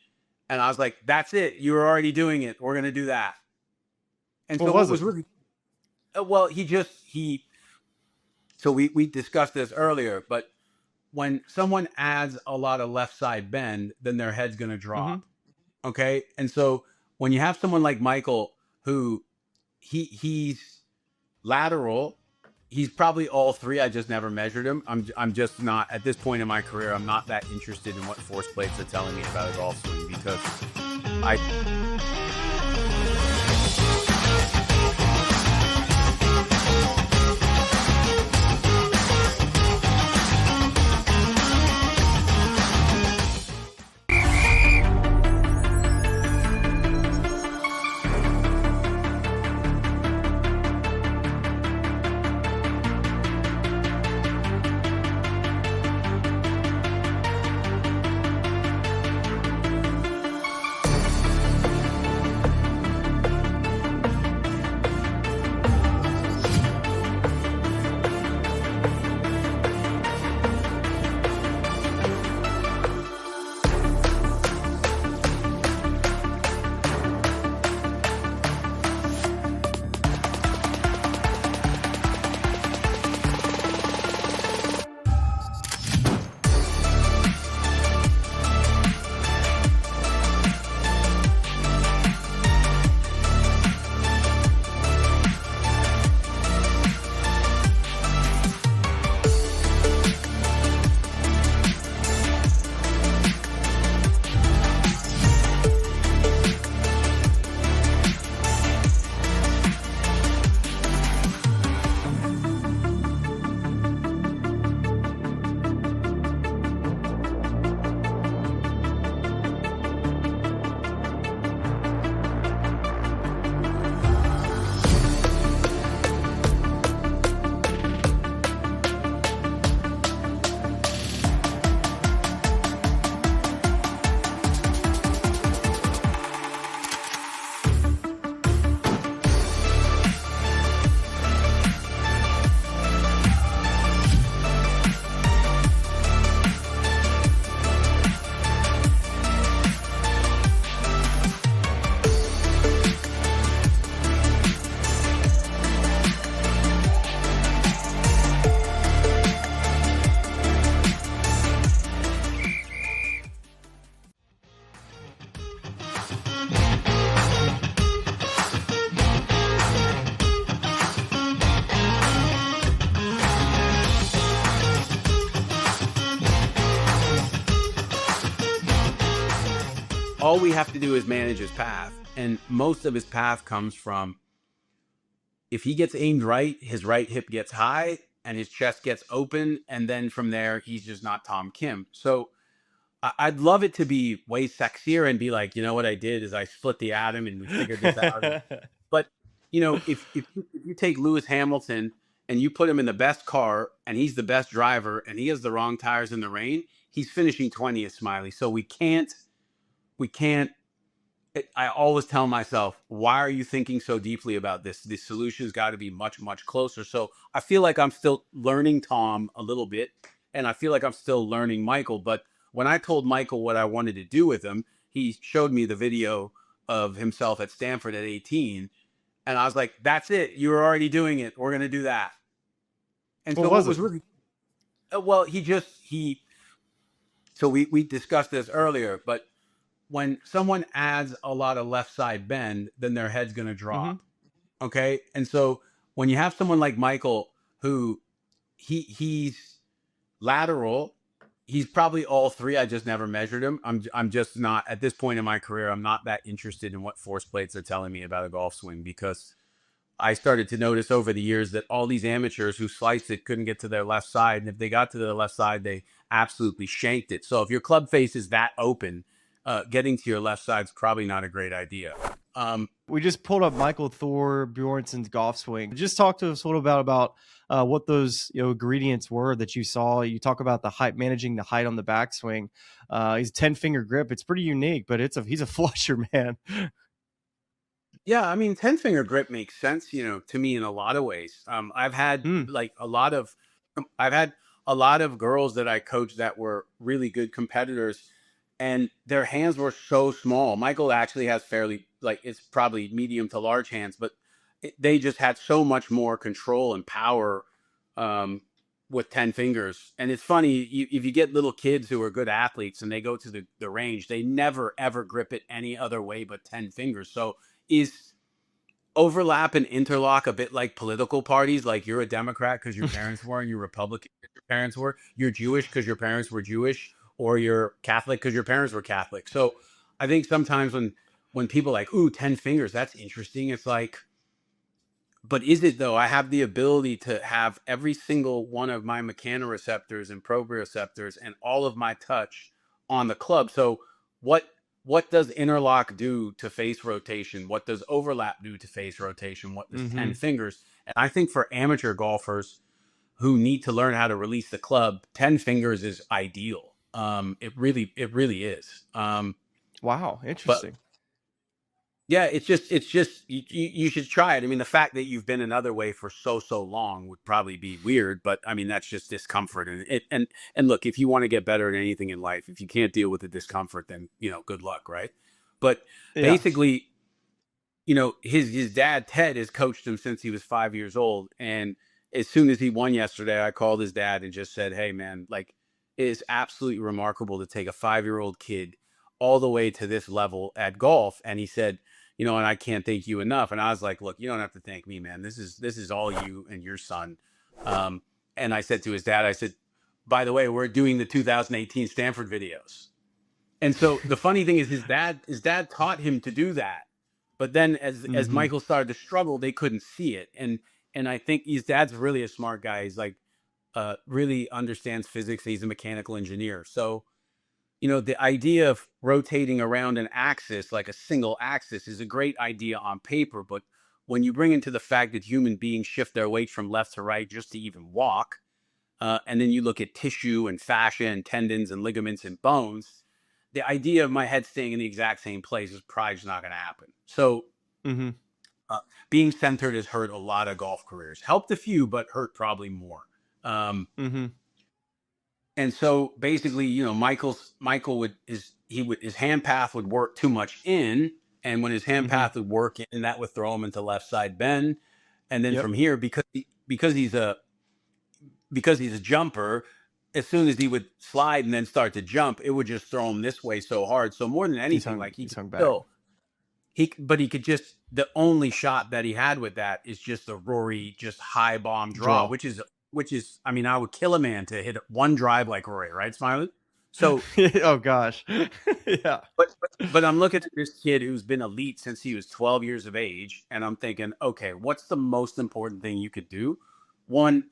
And I was like, that's it. You were already doing it. We're going to do that. And so what was really, well, so we discussed this earlier, but when someone adds a lot of left side bend, then their head's going to drop. Okay. And so when you have someone like Michael, who he's lateral, he's probably all 3. I just never measured him. I'm just not, at this point in my career, I'm not that interested in what force plates are telling me about a golf swing, because all we have to do is manage his path. And most of his path comes from, if he gets aimed right, his right hip gets high and his chest gets open. And then from there, he's just not Tom Kim. So I'd love it to be way sexier and be like, you know what I did is I split the atom and we figured this out. But, you know, if you take Lewis Hamilton and you put him in the best car and he's the best driver and he has the wrong tires in the rain, he's finishing 20th, Smylie. So we can't, I always tell myself, why are you thinking so deeply about this? The solution's got to be much, much closer. So I feel like I'm still learning Tom a little bit, and I feel like I'm still learning Michael. But when I told Michael what I wanted to do with him, he showed me the video of himself at Stanford at 18. And I was like, that's it. You were already doing it. We're going to do that. And so what was really, well, so we discussed this earlier, but when someone adds a lot of left side bend, then their head's going to drop. Okay. And so when you have someone like Michael, who he's lateral, he's probably all three. I just never measured him. I'm just not, at this point in my career, I'm not that interested in what force plates are telling me about a golf swing, because I started to notice over the years that all these amateurs who sliced it couldn't get to their left side. And if they got to their left side, they absolutely shanked it. So if your club face is that open, getting to your left side is probably not a great idea. We just pulled up Michael Thor Bjornsson's golf swing. Just talk to us a little bit about what those ingredients were that you saw. You talk about the height, managing the height on the backswing. He's 10-finger grip. It's pretty unique, but he's a flusher, man. Yeah, I mean, 10-finger grip makes sense, to me in a lot of ways. I've had I've had a lot of girls that I coached that were really good competitors, and their hands were so small. Michael actually has fairly, it's probably medium to large hands, but they just had so much more control and power with 10 fingers. And it's funny, if you get little kids who are good athletes and they go to the range, they never, ever grip it any other way but 10 fingers. So is overlap and interlock a bit like political parties? Like, you're a Democrat because your parents were, and you're Republican because your parents were. You're Jewish because your parents were Jewish, or you're Catholic because your parents were Catholic. So I think sometimes when people are like, ooh, 10 fingers, that's interesting. It's like, but is it though? I have the ability to have every single one of my mechanoreceptors and proprioceptors and all of my touch on the club. So what does interlock do to face rotation? What does overlap do to face rotation? What does 10 fingers? And I think for amateur golfers who need to learn how to release the club, 10 fingers is ideal. It really is. Wow. Interesting. Yeah, it's just you should try it. I mean, the fact that you've been another way for so long would probably be weird, but I mean, that's just discomfort. And look, if you want to get better at anything in life, if you can't deal with the discomfort, then good luck, right? But basically, his dad Ted has coached him since he was 5 years old, and as soon as he won yesterday, I called his dad and just said, "Hey, man, it is absolutely remarkable to take a 5-year-old kid all the way to this level at golf." And he said, and I can't thank you enough. And I was like, look, you don't have to thank me, man. This is all you and your son. And I said to his dad, I said, by the way, we're doing the 2018 Stanford videos. And so the funny thing is his dad taught him to do that. But then as Michael started to struggle, they couldn't see it. And I think his dad's really a smart guy. He's really understands physics. He's a mechanical engineer. So, the idea of rotating around an axis, like a single axis, is a great idea on paper. But when you bring into the fact that human beings shift their weight from left to right just to even walk, and then you look at tissue and fascia and tendons and ligaments and bones, the idea of my head staying in the exact same place is probably just not going to happen. So being centered has hurt a lot of golf careers. Helped a few, but hurt probably more. And so basically, his hand path would work too much in, and when his hand path would work in, that would throw him into left side bend. And then from here, because he's a jumper, as soon as he would slide and then start to jump, it would just throw him this way so hard. So more than anything, he could just, the only shot that he had with that is just a Rory, just high bomb draw. which is, I mean, I would kill a man to hit one drive like Rory, right, Smylie? So, oh gosh, yeah. But I'm looking at this kid who's been elite since he was 12 years of age, and I'm thinking, okay, what's the most important thing you could do? One,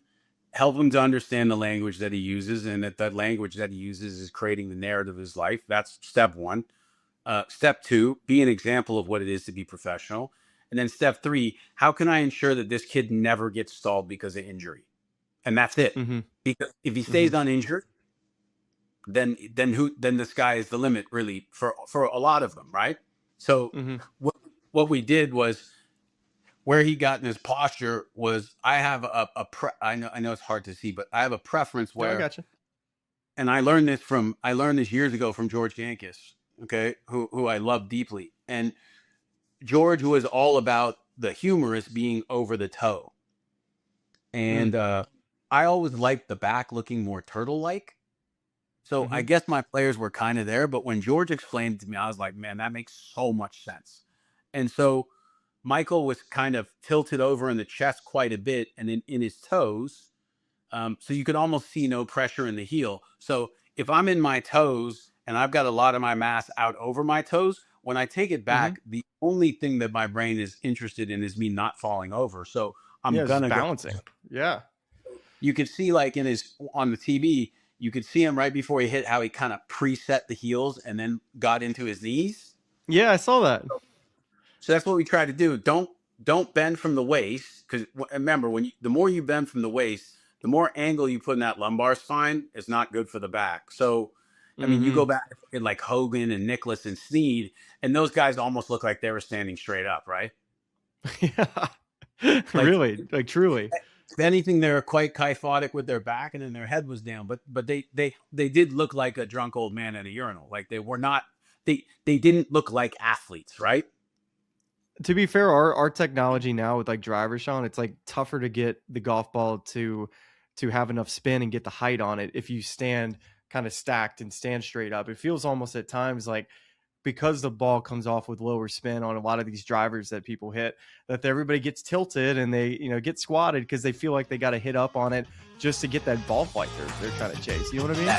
help him to understand the language that he uses, and that language that he uses is creating the narrative of his life. That's step one. Step two, be an example of what it is to be professional. And then step three, how can I ensure that this kid never gets stalled because of injury? And that's it. Mm-hmm. Because if he stays uninjured, then the sky is the limit, really, for a lot of them, right? So what we did was, where he got in his posture was, I have I know it's hard to see, but I have a preference where, I gotcha. And I learned this years ago from George Yankees, okay, who I love deeply. And George was all about the humerus being over the toe. And I always liked the back looking more turtle-like. So I guess my players were kind of there, but when George explained it to me, I was like, man, that makes so much sense. And so Michael was kind of tilted over in the chest quite a bit and in his toes. So you could almost see no pressure in the heel. So if I'm in my toes and I've got a lot of my mass out over my toes, when I take it back, the only thing that my brain is interested in is me not falling over. So I'm gonna balancing. Yeah. You could see, like, on the TV, you could see him right before he hit, how he kind of preset the heels and then got into his knees. Yeah, I saw that. So that's what we try to do. Don't bend from the waist, because remember, the more you bend from the waist, the more angle you put in that lumbar spine is not good for the back. So, I mean, you go back at like Hogan and Nicholas and Snead, and those guys almost look like they were standing straight up, right? Yeah, really, like truly. If anything, they were quite kyphotic with their back, and then their head was down. But they did look like a drunk old man at a urinal. Like, they were not. They didn't look like athletes, right? To be fair, our technology now with like driver, Sean, it's like tougher to get the golf ball to have enough spin and get the height on it if you stand kind of stacked and stand straight up. It feels almost at times like, because the ball comes off with lower spin on a lot of these drivers that people hit, that everybody gets tilted and they, get squatted because they feel like they got to hit up on it just to get that ball flight they're trying to chase. You know what I mean?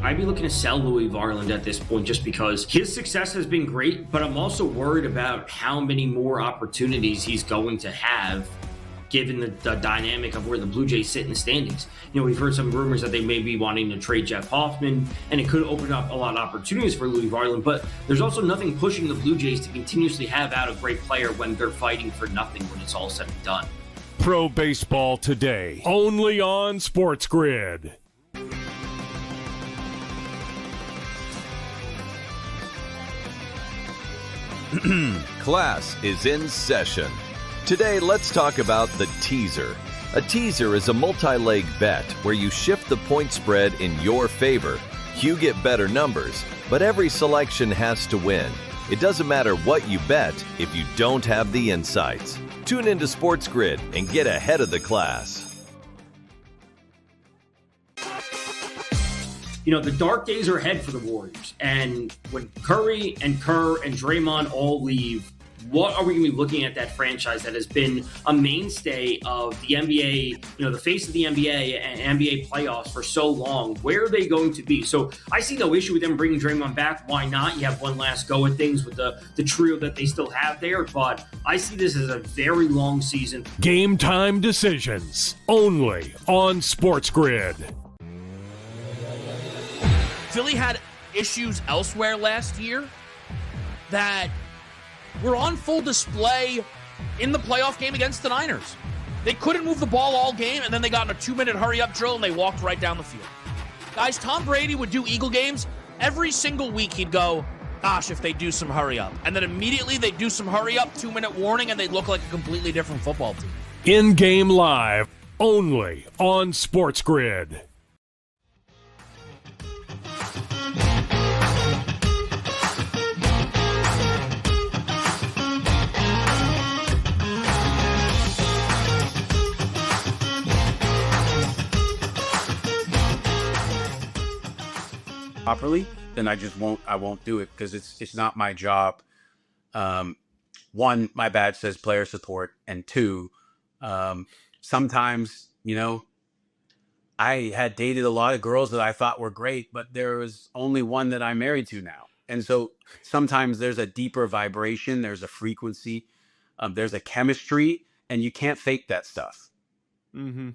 I'd be looking to sell Louis Varland at this point, just because his success has been great, but I'm also worried about how many more opportunities he's going to have given the dynamic of where the Blue Jays sit in the standings. We've heard some rumors that they may be wanting to trade Jeff Hoffman, and it could open up a lot of opportunities for Louis Varland, but there's also nothing pushing the Blue Jays to continuously have out a great player when they're fighting for nothing when it's all said and done. Pro Baseball Today, only on SportsGrid. Class is in session. Today, let's talk about the teaser. A teaser is a multi-leg bet where you shift the point spread in your favor. You get better numbers, but every selection has to win. It doesn't matter what you bet if you don't have the insights. Tune into SportsGrid and get ahead of the class. The dark days are ahead for the Warriors. And when Curry and Kerr and Draymond all leave, what are we going to be looking at that franchise that has been a mainstay of the NBA, the face of the NBA and NBA playoffs for so long? Where are they going to be? So I see no issue with them bringing Draymond back. Why not? You have one last go at things with the trio that they still have there. But I see this as a very long season. Game time decisions, only on SportsGrid. Philly had issues elsewhere last year that were on full display in the playoff game against the Niners. They couldn't move the ball all game, and then they got in a 2-minute hurry-up drill, and they walked right down the field. Guys, Tom Brady would do Eagle games. Every single week he'd go, gosh, if they do some hurry-up. And then immediately they'd do some hurry-up, 2-minute warning, and they'd look like a completely different football team. In-game live, only on SportsGrid. properly, then I won't do it because it's not my job. One, my badge says player support, and two, sometimes, I had dated a lot of girls that I thought were great, but there was only one that I'm married to now. And so sometimes there's a deeper vibration, there's a frequency, there's a chemistry, and you can't fake that stuff. Mm-hmm.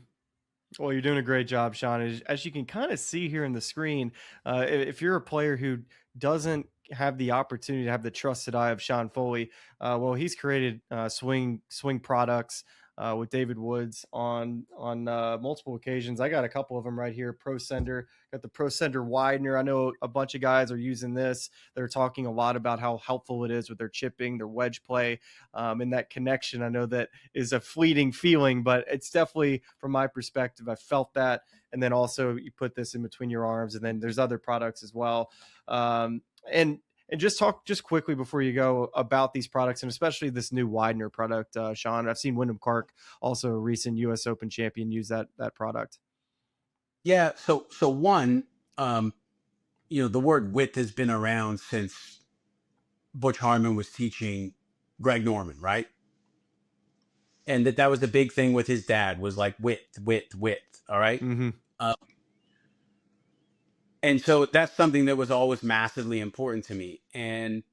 Well, you're doing a great job, Sean. As you can kind of see here in the screen, if you're a player who doesn't have the opportunity to have the trusted eye of Sean Foley, well, he's created swing products with David Woods on multiple occasions. I got a couple of them right here. Pro Sender, got the Pro Sender Widener. I know a bunch of guys are using this. They're talking a lot about how helpful it is with their chipping, their wedge play, and that connection. I know that is a fleeting feeling, but it's definitely, from my perspective, I felt that. And then also you put this in between your arms, and then there's other products as well. And just talk just quickly before you go about these products, and especially this new Widener product, Sean. I've seen Wyndham Clark, also a recent U.S. Open champion, use that product. Yeah. So one, the word width has been around since Butch Harmon was teaching Greg Norman, right? And that was the big thing with his dad, was like width. All right. Mm-hmm. And so that's something that was always massively important to me. And,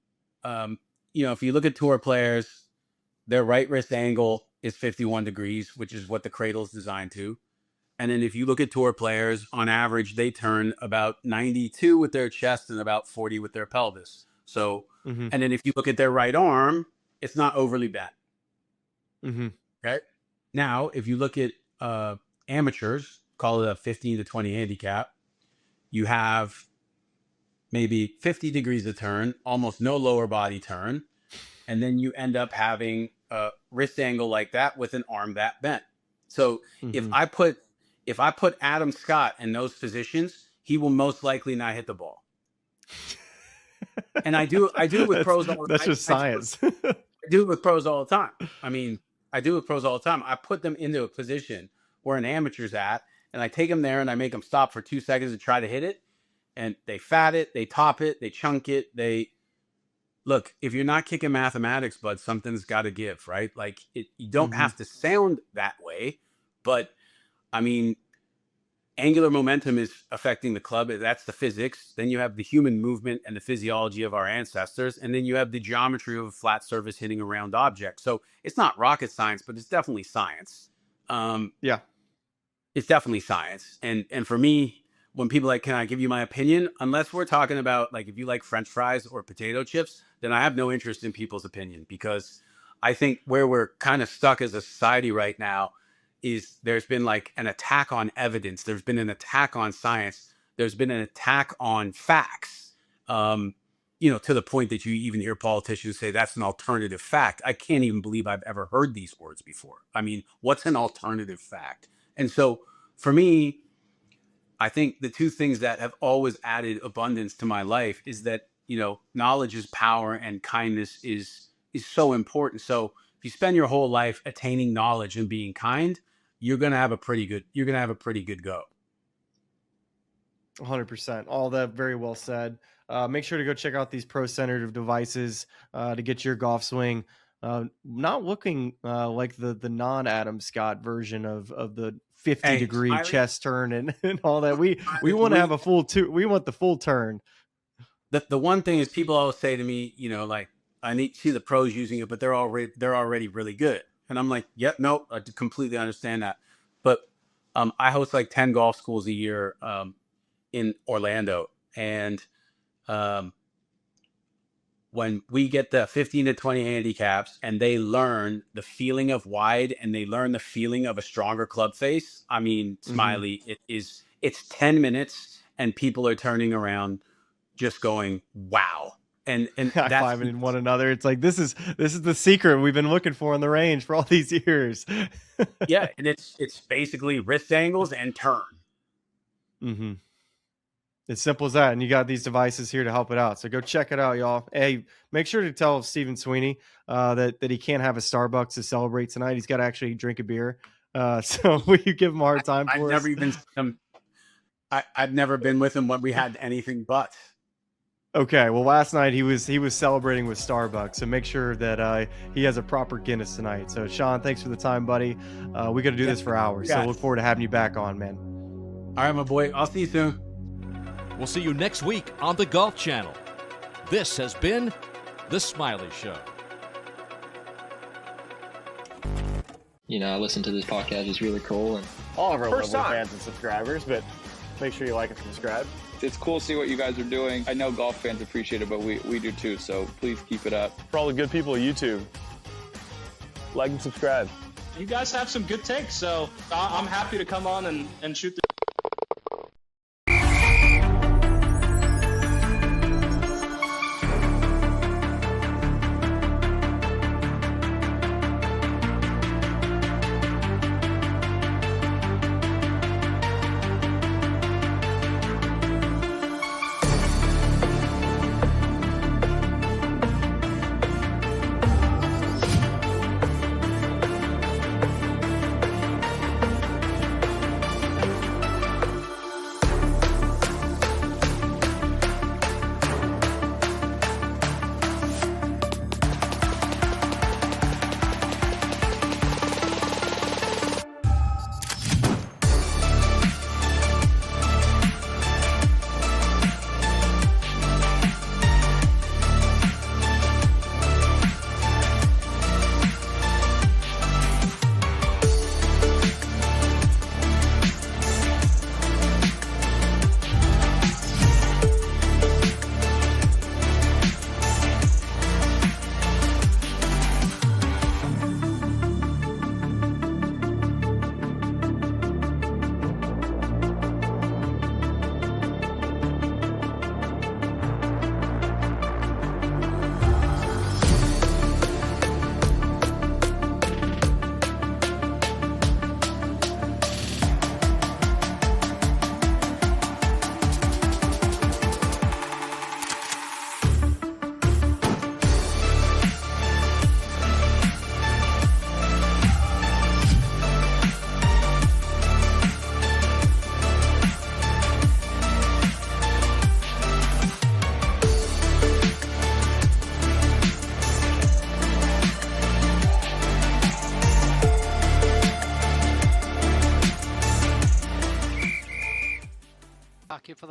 if you look at tour players, their right wrist angle is 51 degrees, which is what the cradle is designed to. And then if you look at tour players, on average, they turn about 92 with their chest and about 40 with their pelvis. So, mm-hmm. And then if you look at their right arm, it's not overly bent. Mm-hmm. Okay. Now, if you look at amateurs, call it a 15 to 20 handicap, you have maybe 50 degrees of turn, almost no lower body turn. And then you end up having a wrist angle like that with an arm that bent. So mm-hmm. if I put Adam Scott in those positions, he will most likely not hit the ball. And I do it with pros all the time. That's just science. I do it with pros all the time. I do it with pros all the time. I put them into a position where an amateur's at, and I take them there and I make them stop for 2 seconds to try to hit it. And they fat it, they top it, they chunk it. Look, if you're not kicking mathematics, bud, something's got to give, right? Like you don't mm-hmm. have to sound that way, but angular momentum is affecting the club. That's the physics. Then you have the human movement and the physiology of our ancestors. And then you have the geometry of a flat surface hitting a round object. So it's not rocket science, but it's definitely science. Yeah. It's definitely science. And for me, when people are like, can I give you my opinion? Unless we're talking about, like, if you like French fries or potato chips, then I have no interest in people's opinion, because I think where we're kind of stuck as a society right now is there's been like an attack on evidence. There's been an attack on science. There's been an attack on facts, to the point that you even hear politicians say that's an alternative fact. I can't even believe I've ever heard these words before. What's an alternative fact? And so for me, I think the two things that have always added abundance to my life is that, knowledge is power and kindness is so important. So if you spend your whole life attaining knowledge and being kind, you're going to have a pretty good go. 100%. All that very well said. Make sure to go check out these Pro Center devices to get your golf swing. Not looking like the non-Adam Scott version of the 50-degree chest turn and all that. We want to have a full we want the full turn. The one thing is, people always say to me, like, I need to see the pros using it, but they're already really good. And I'm like, yep, nope, I completely understand that. But I host like 10 golf schools a year in Orlando, and when we get the 15 to 20 handicaps and they learn the feeling of wide and they learn the feeling of a stronger club face, Smylie, it's 10 minutes and people are turning around just going, wow. And high-fiving one another. It's like, this is the secret we've been looking for on the range for all these years. Yeah. And it's basically wrist angles and turn. Mm-hmm. It's simple as that. And you got these devices here to help it out. So go check it out, y'all. Hey, make sure to tell Stephen Sweeney that he can't have a Starbucks to celebrate tonight. He's got to actually drink a beer. So will you give him a hard time for us? I've never been with him when we had anything but. Okay, well, last night he was celebrating with Starbucks, so make sure that he has a proper Guinness tonight. So, Sean, thanks for the time, buddy. We got to do this for hours, so look forward to having you back on, man. All right, my boy. I'll see you soon. We'll see you next week on the Golf Channel. This has been The Smylie Show. You know, I listen to this podcast. It's really cool. And all of our lovely fans and subscribers, but make sure you like and subscribe. It's cool to see what you guys are doing. I know golf fans appreciate it, but we do too, so please keep it up. For all the good people at YouTube, like and subscribe. You guys have some good takes, so I'm happy to come on and shoot the